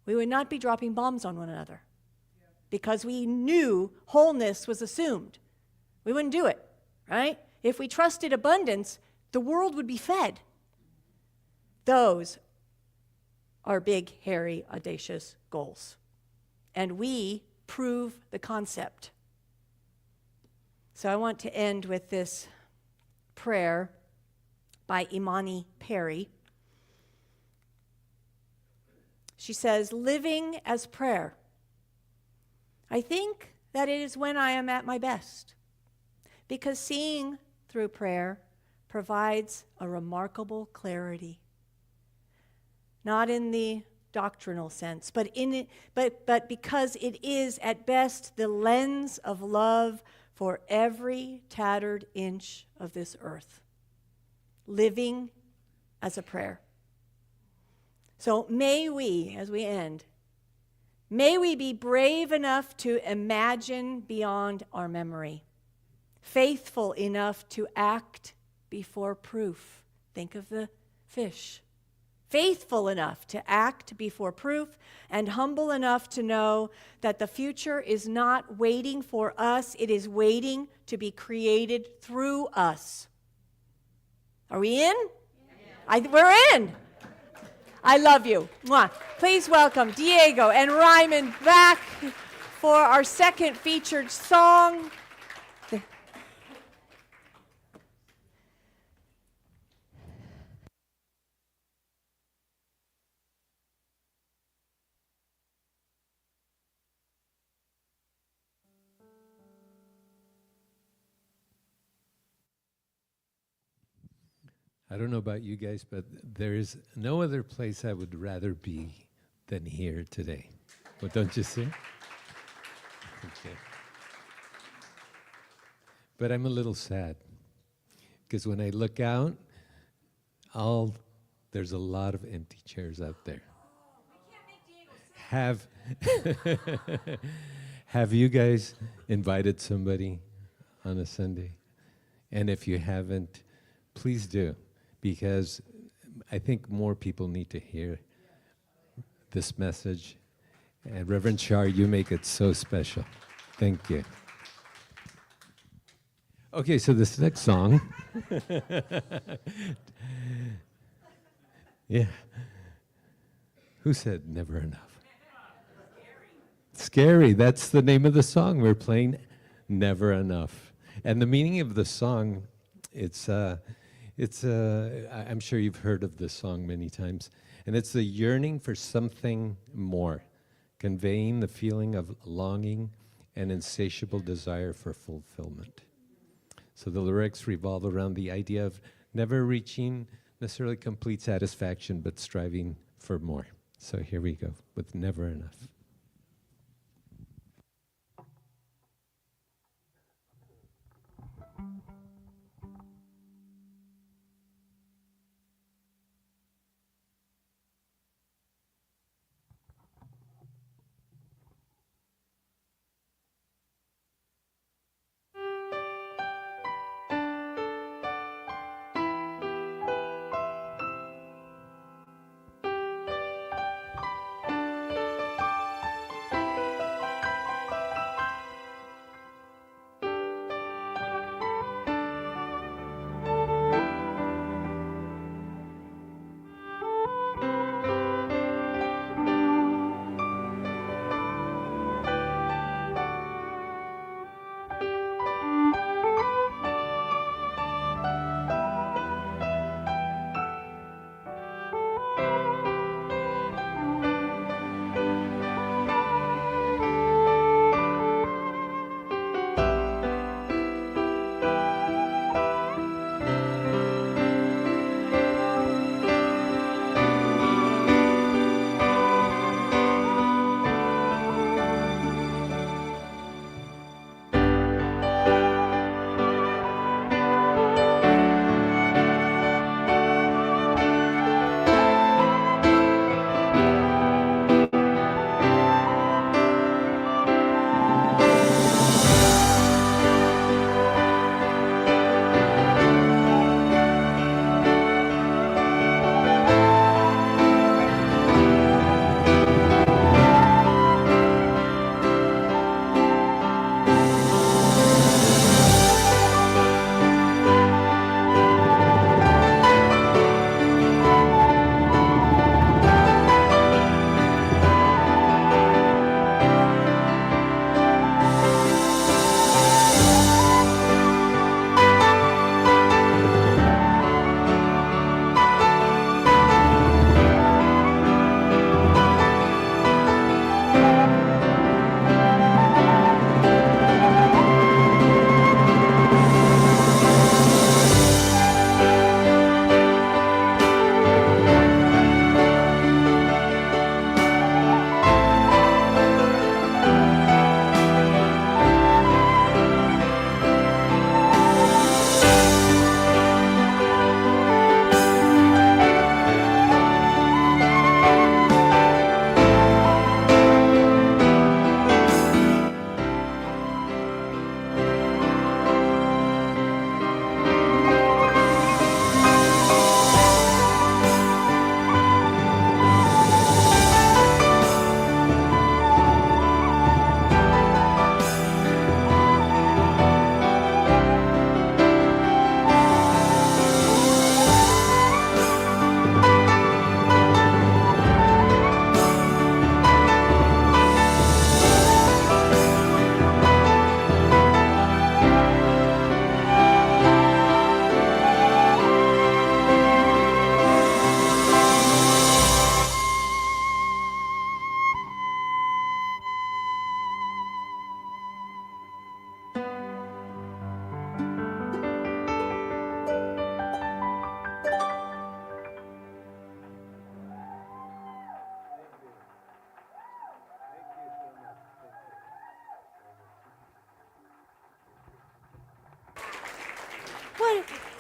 We would not be dropping bombs on one another because we knew wholeness was assumed. We wouldn't do it, right? If we trusted abundance, the world would be fed. Those are big, hairy, audacious goals. And we prove the concept. So I want to end with this prayer by Imani Perry. She says, living as prayer. I think that it is when I am at my best, because seeing through prayer provides a remarkable clarity. Not in the doctrinal sense, but because it is at best the lens of love for every tattered inch of this earth. Living as a prayer. So may we, as we end, may we be brave enough to imagine beyond our memory, faithful enough to act before proof. Think of the fish. Faithful enough to act before proof, and humble enough to know that the future is not waiting for us, it is waiting to be created through us. Are we in? Yeah. We're in. I love you. Mwah. Please welcome Diego and Ryman back for our second featured song. I don't know about you guys, but there is no other place I would rather be than here today. But don't you see? Okay. But I'm a little sad because when I look out, there's a lot of empty chairs out there. Have you guys invited somebody on a Sunday? And if you haven't, please do. Because I think more people need to hear this message. And Reverend Char, you make it so special. Thank you. Okay, so this next song Yeah. Who said never enough? Scary. That's the name of the song we're playing, Never Enough. And the meaning of the song, I'm sure you've heard of this song many times, and it's the yearning for something more, conveying the feeling of longing and insatiable desire for fulfillment. So the lyrics revolve around the idea of never reaching necessarily complete satisfaction, but striving for more. So here we go with Never Enough.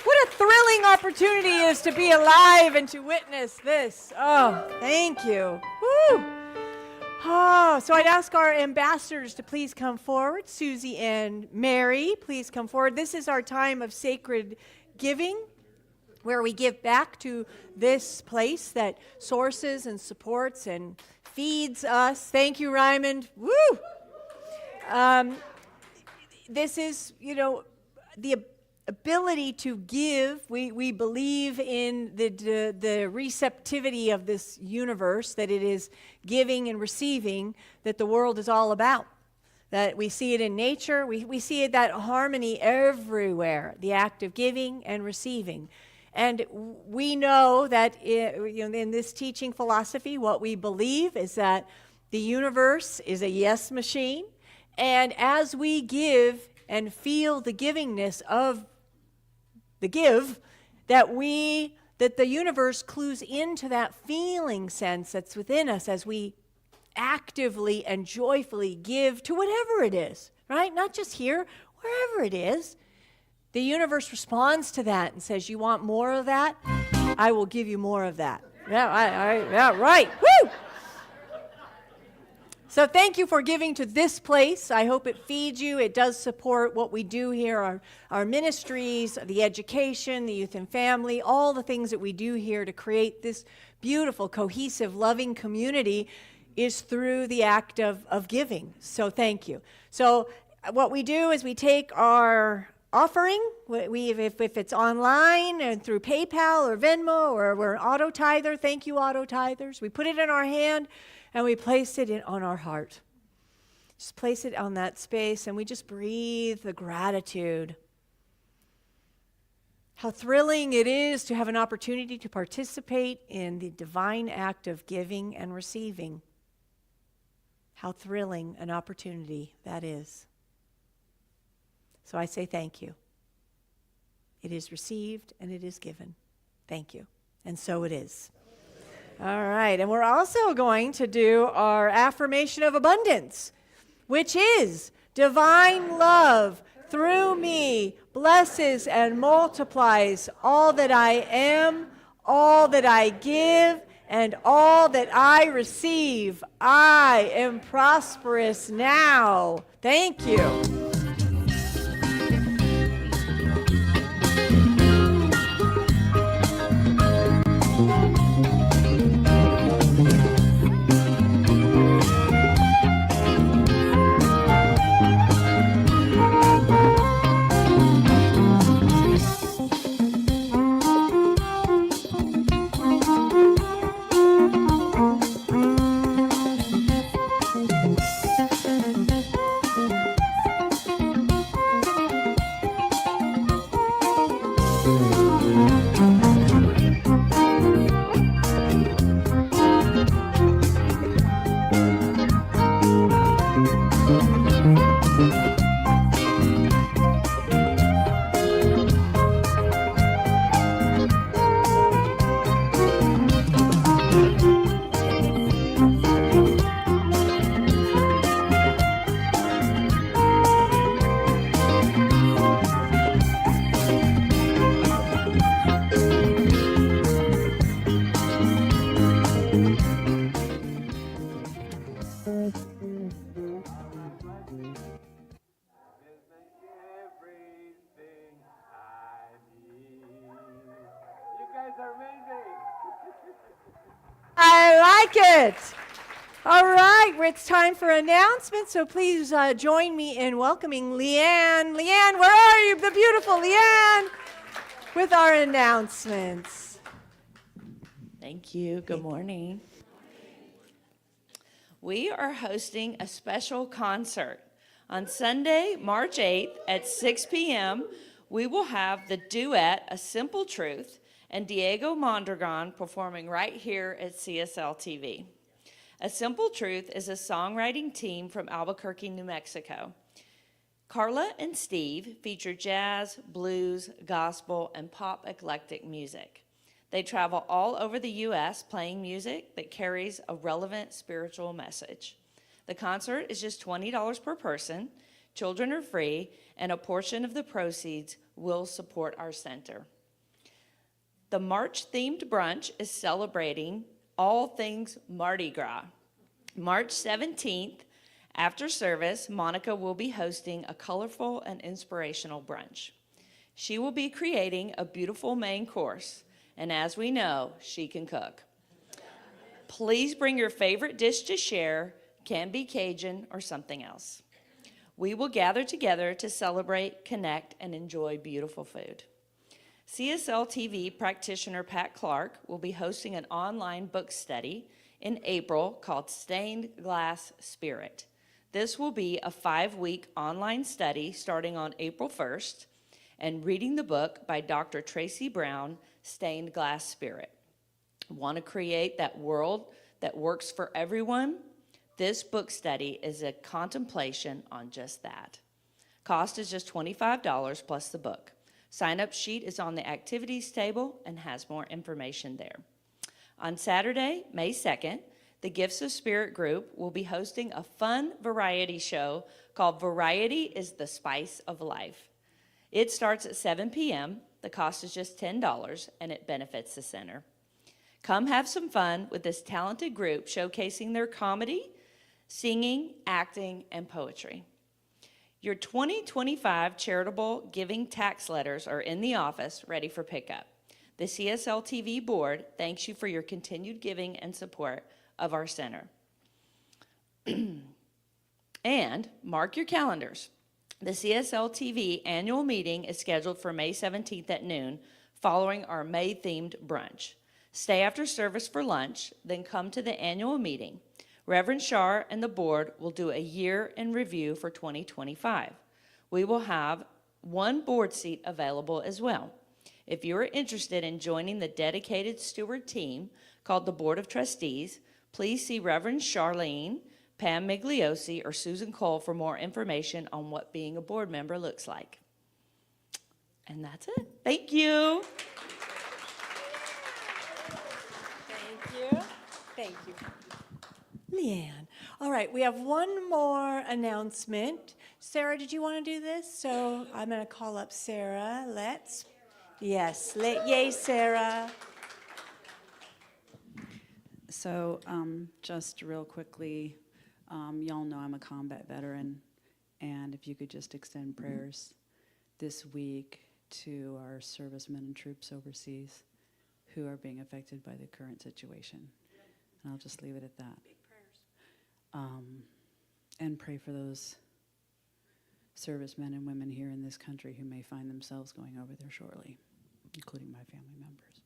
What a thrilling opportunity it is to be alive and to witness this. Oh, thank you. Woo. Oh, so I'd ask our ambassadors to please come forward. Susie and Mary, please come forward. This is our time of sacred giving, where we give back to this place that sources and supports and feeds us. Thank you, Raymond. Woo! This is, ability to give. We believe in the receptivity of this universe, that it is giving and receiving, that the world is all about. That we see it in nature, we see it, that harmony everywhere, the act of giving and receiving. And we know that in this teaching philosophy, what we believe is that the universe is a yes machine, and as we give and feel the givingness of the give, that the universe clues into that feeling sense that's within us as we actively and joyfully give to whatever it is, right? Not just here, wherever it is. The universe responds to that and says, you want more of that? I will give you more of that. Yeah, right. Woo! So thank you for giving to this place. I hope it feeds you. It does support what we do here, our ministries, the education, the youth and family, all the things that we do here to create this beautiful, cohesive, loving community is through the act of giving. So thank you. So what we do is we take our offering, if it's online and through PayPal or Venmo, or we're an auto tither, thank you auto tithers, we put it in our hand and we place it on our heart. Just place it on that space and we just breathe the gratitude. How thrilling it is to have an opportunity to participate in the divine act of giving and receiving. How thrilling an opportunity that is. So I say thank you. It is received and it is given. Thank you. And so it is. All right, and we're also going to do our affirmation of abundance, which is divine love through me blesses and multiplies all that I am, all that I give, and all that I receive. I am prosperous now. Thank you. I like it. All right, it's time for announcements, so please join me in welcoming Leanne. Leanne, where are you? The beautiful Leanne with our announcements. Thank you. Good morning. We are hosting a special concert. On Sunday, March 8th at 6 p.m., we will have the duet, A Simple Truth, and Diego Mondragon performing right here at CSL TV. A Simple Truth is a songwriting team from Albuquerque, New Mexico. Carla and Steve feature jazz, blues, gospel, and pop eclectic music. They travel all over the U.S. playing music that carries a relevant spiritual message. The concert is just $20 per person, children are free, and a portion of the proceeds will support our center. The March-themed brunch is celebrating all things Mardi Gras. March 17th, after service, Monica will be hosting a colorful and inspirational brunch. She will be creating a beautiful main course, and as we know, she can cook. Please bring your favorite dish to share, can be Cajun or something else. We will gather together to celebrate, connect, and enjoy beautiful food. CSL TV practitioner Pat Clark will be hosting an online book study in April called Stained Glass Spirit. This will be a 5-week online study starting on April 1st and reading the book by Dr. Tracy Brown, Stained Glass Spirit. Want to create that world that works for everyone? This book study is a contemplation on just that. Cost is just $25 plus the book. Sign-up sheet is on the activities table and has more information there. On Saturday, May 2nd, the Gifts of Spirit group will be hosting a fun variety show called Variety is the Spice of Life. It starts at 7 p.m. The cost is just $10, and it benefits the center. Come have some fun with this talented group showcasing their comedy, singing, acting, and poetry. Your 2025 charitable giving tax letters are in the office, ready for pickup. The CSL TV board thanks you for your continued giving and support of our center. And mark your calendars. The CSL TV annual meeting is scheduled for May 17th at noon, following our May-themed brunch. Stay after service for lunch, then come to the annual meeting. Reverend Char and the board will do a year in review for 2025. We will have one board seat available as well. If you are interested in joining the dedicated steward team called the Board of Trustees, please see Reverend Charlene, Pam Migliosi, or Susan Cole for more information on what being a board member looks like. And that's it. Thank you. Thank you. Thank you. Leanne. All right, we have one more announcement. Sarah, did you want to do this? So I'm going to call up Sarah. Let's. Yes. Yay, Sarah. So just real quickly, y'all know I'm a combat veteran, and if you could just extend prayers this week to our servicemen and troops overseas who are being affected by the current situation. And I'll just leave it at that. Big prayers. And pray for those servicemen and women here in this country who may find themselves going over there shortly, including my family members.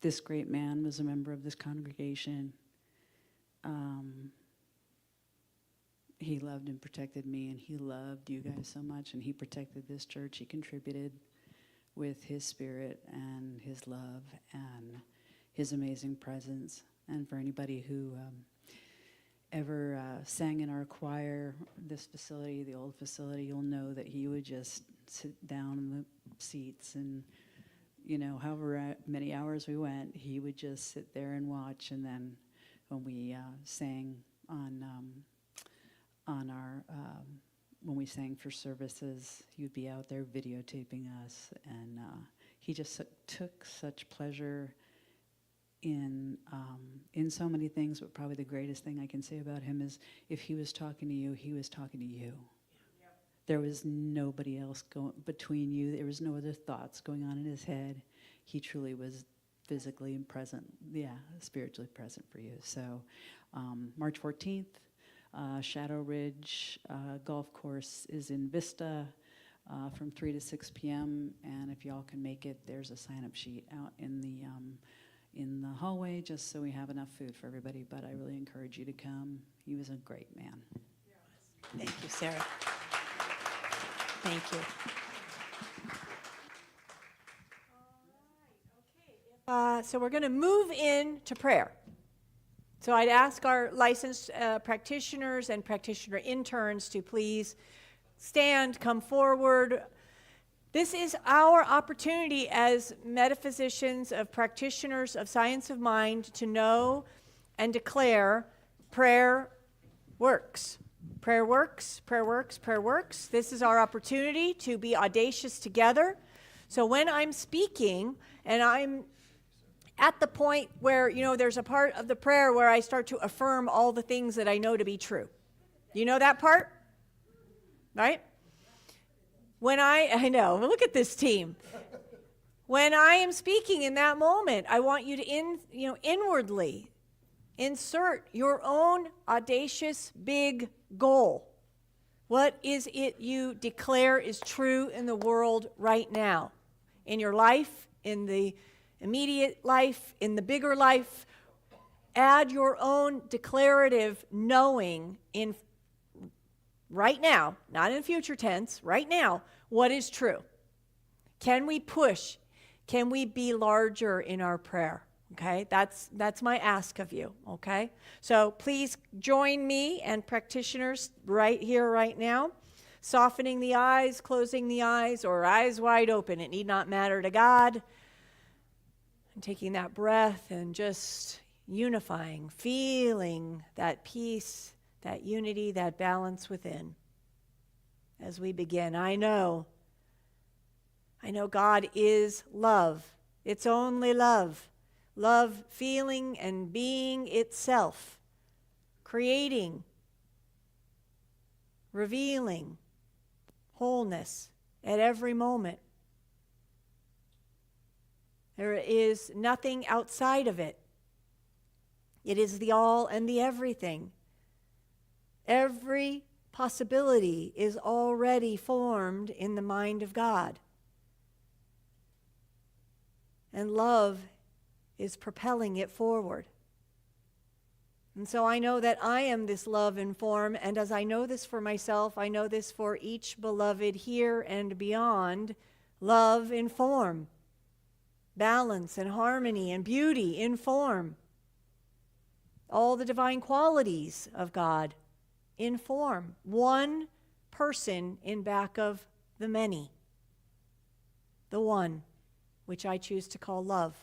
This great man was a member of this congregation. He loved and protected me, and he loved you guys so much, and he protected this church. He contributed with his spirit and his love and his amazing presence. And for anybody who ever sang in our choir, this facility, the old facility, you'll know that he would just sit down in the seats and, you know, however many hours we went, he would just sit there and watch. And then when we sang when we sang for services, he would be out there videotaping us, and he just took such pleasure in so many things. But probably the greatest thing I can say about him is, if he was talking to you, he was talking to you. Yeah. There was nobody else between you. There was no other thoughts going on in his head. He truly was physically present, spiritually present for you. So March 14th, Shadow Ridge Golf Course is in Vista from 3 to 6 p.m. And if y'all can make it, there's a sign-up sheet out in the hallway, just so we have enough food for everybody. But I really encourage you to come. He was a great man. Thank you, Sarah. Thank you. So we're going to move into prayer. So I'd ask our licensed practitioners and practitioner interns to please stand, come forward. This is our opportunity as metaphysicians, of practitioners of science of mind, to know and declare prayer works. Prayer works, prayer works, prayer works. This is our opportunity to be audacious together. So when I'm speaking and I'm at the point where, you know, there's a part of the prayer where I start to affirm all the things that I know to be true. You know that part? Right? When I know, look at this team. When I am speaking in that moment, I want you to inwardly Insert your own audacious big goal. What is it you declare is true in the world right now? In your life, in the immediate life, in the bigger life? Add your own declarative knowing in right now, not in future tense, right now, what is true. Can we push? Can we be larger in our prayer? Okay, that's my ask of you, okay? So please join me and practitioners right here, right now, softening the eyes, closing the eyes, or eyes wide open. It need not matter to God. And taking that breath and just unifying, feeling that peace, that unity, that balance within. As we begin, I know God is love. It's only love. Love feeling and being itself, creating, revealing wholeness at every moment. There is nothing outside of it. It is the all and the everything. Every possibility is already formed in the mind of God. And love is propelling it forward. And so I know that I am this love in form, and as I know this for myself, I know this for each beloved here and beyond. Love in form, balance and harmony and beauty in form. All the divine qualities of God in form. One person in back of the many. The one, which I choose to call love.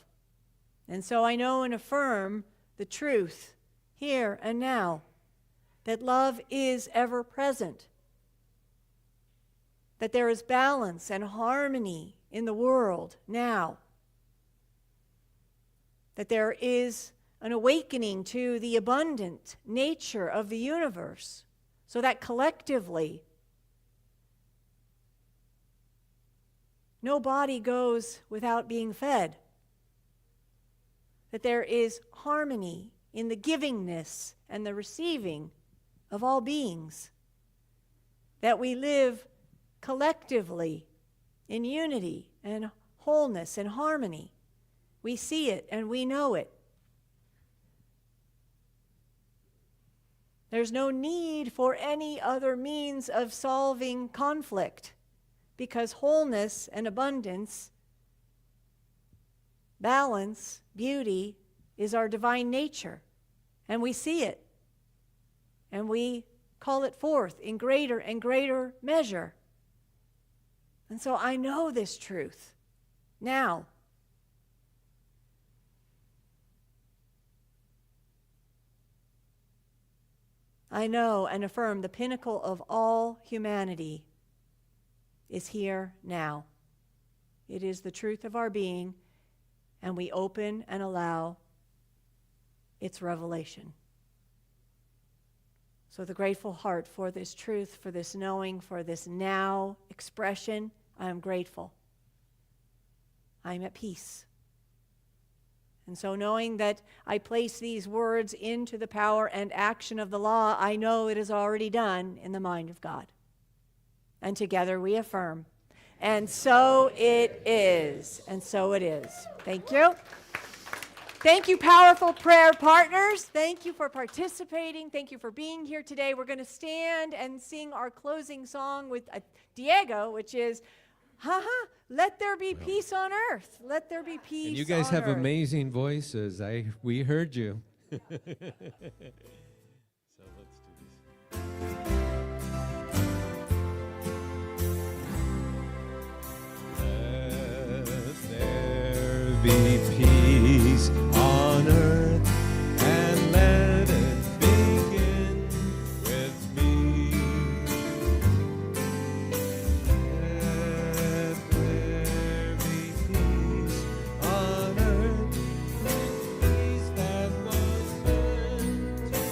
And so I know and affirm the truth here and now, that love is ever present, that there is balance and harmony in the world now, that there is an awakening to the abundant nature of the universe, so that collectively no body goes without being fed. That there is harmony in the givingness and the receiving of all beings. That we live collectively in unity and wholeness and harmony. We see it and we know it. There's no need for any other means of solving conflict, because wholeness and abundance, balance, beauty is our divine nature, and we see it, and we call it forth in greater and greater measure. And so I know this truth now. I know and affirm the pinnacle of all humanity is here now. It is the truth of our being, and we open and allow its revelation. So the grateful heart for this truth, for this knowing, for this now expression, I am grateful. I am at peace. And so knowing that I place these words into the power and action of the law, I know it is already done in the mind of God. And together we affirm. And so it is. And so it is. Thank you. Thank you, powerful prayer partners. Thank you for participating. Thank you for being here today. We're going to stand and sing our closing song with Diego, which is, let there be peace on earth. Let there be peace on earth. And you guys have amazing voices. We heard you. So let's do this. Let there be peace on earth, and let it begin with me. Let there be peace on earth, peace that was meant to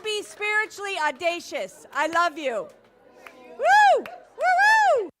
be spiritually audacious. I love you. Woo! Woo! Woo!